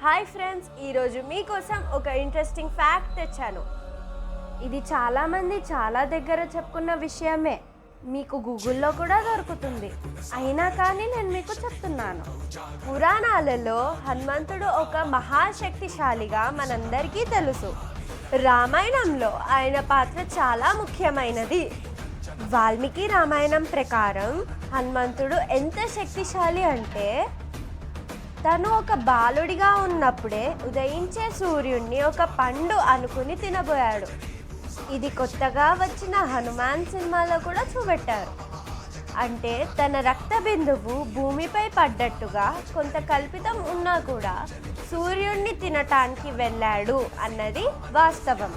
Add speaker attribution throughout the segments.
Speaker 1: Hi friends, ఈరోజు మీకోసం ఒక ఇంట్రెస్టింగ్ ఫ్యాక్ట్ తెచ్చాను. ఇది చాలామంది చాలా దగ్గర చెప్పుకున్న విషయమే, మీకు గూగుల్లో కూడా దొరుకుతుంది. అయినా కానీ నేను మీకు చెప్తున్నాను. పురాణాలలో హనుమంతుడు ఒక మహాశక్తిశాలిగా మనందరికీ తెలుసు. రామాయణంలో ఆయన పాత్ర చాలా ముఖ్యమైనది. వాల్మీకి రామాయణం ప్రకారం హనుమంతుడు ఎంత శక్తిశాలి అంటే తను ఒక బాలుడిగా ఉన్నప్పుడే ఉదయించే సూర్యుడిని ఒక పండు అనుకుని తినబోయాడు. ఇది కొత్తగా వచ్చిన హనుమాన్ సినిమాలో కూడా చూపెట్టారు. అంటే తన రక్త బిందువు భూమిపై పడ్డట్టుగా కొంత కల్పితం ఉన్నా కూడా సూర్యుడిని తినటానికి వెళ్ళాడు అన్నది వాస్తవం.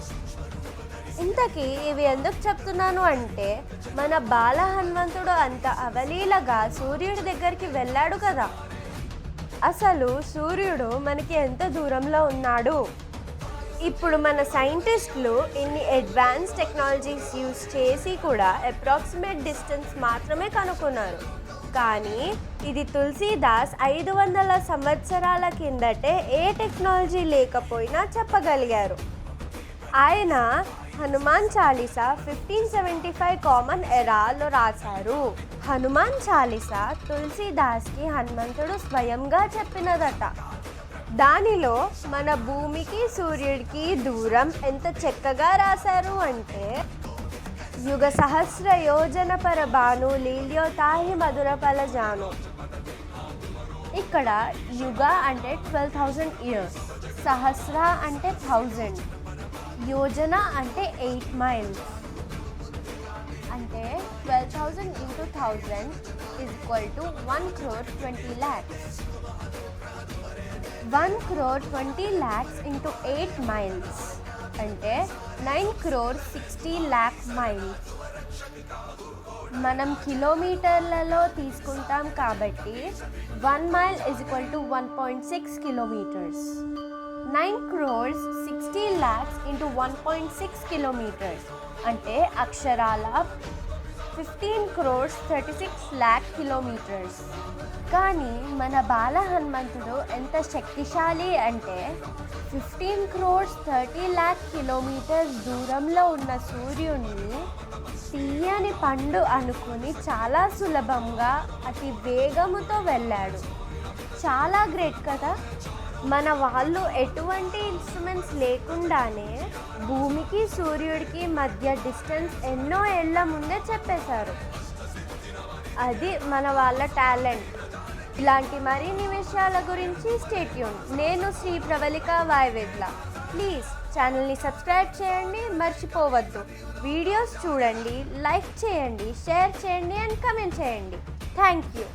Speaker 1: ఇంతకీ ఇవి ఎందుకు చెప్తున్నాను అంటే, మన బాల హనుమంతుడు అంత అవలీలగా సూర్యుడి దగ్గరికి వెళ్ళాడు కదా. అసలు సూర్యుడు మనకి ఎంత దూరంలో ఉన్నాడు? ఇప్పుడు మన సైంటిస్టులు ఇన్ని అడ్వాన్స్ టెక్నాలజీస్ యూస్ చేసి కూడా అప్రాక్సిమేట్ డిస్టెన్స్ మాత్రమే కనుక్కున్నారు. కానీ ఇది తులసీదాస్ 500 సంవత్సరాల కిందటే ఏ టెక్నాలజీ లేకపోయినా చెప్పగలిగారు. ఆయన హనుమాన్ చాలీసా 1575 కామన్ ఎరాలో రాశారు. హనుమాన్ చాలీసా తులసీదాస్కి హనుమంతుడు స్వయంగా చెప్పినదట. దానిలో మన భూమికి సూర్యుడికి దూరం ఎంత చక్కగా రాశారు అంటే, యుగ సహస్ర యోజన పర భాను లీల్యో తాహి మధుర పల జాను. ఇక్కడ యుగ అంటే 12,000 ఇయర్స్, సహస్ర అంటే 1000, యోజన అంటే 8 miles. అంటే 12,000 into 1000 is equal to 1,20 lakhs. 1,20 lakhs into 8 miles అంటే 9,60 lakh miles. మనం కిలోమీటర్లలో తీసుకుంటాం కాబట్టి 1 mile is equal to 1.6 kilometers. 9,60 lakhs into 1.6 kilometers అంటే అక్షరాల 15,36 lakh kilometers. కానీ మన బాల హనుమంతుడు ఎంత శక్తిశాలి అంటే 15,30 lakh kilometers దూరంలో ఉన్న సూర్యుడిని తీయని పండు అనుకుని చాలా సులభంగా అతి వేగముతో వెళ్ళాడు. చాలా గ్రేట్ కదా. మన వాళ్ళు ఎటువంటి ఇన్స్ట్రుమెంట్స్ లేకుండానే భూమికి సూర్యుడికి మధ్య డిస్టెన్స్ ఎన్నో ఏళ్ల ముందే చెప్పేశారు. అది మన వాళ్ళ టాలెంట్. ఇలాంటి మరిన్ని విషయాల గురించి స్టే ట్యూన్. నేను శ్రీ ప్రవళిక వాయువేద్ల. ప్లీజ్ ఛానల్ని సబ్స్క్రైబ్ చేయండి, మర్చిపోవద్దు. వీడియోస్ చూడండి, లైక్ చేయండి, షేర్ చేయండి అండ్ కమెంట్ చేయండి. Thank you.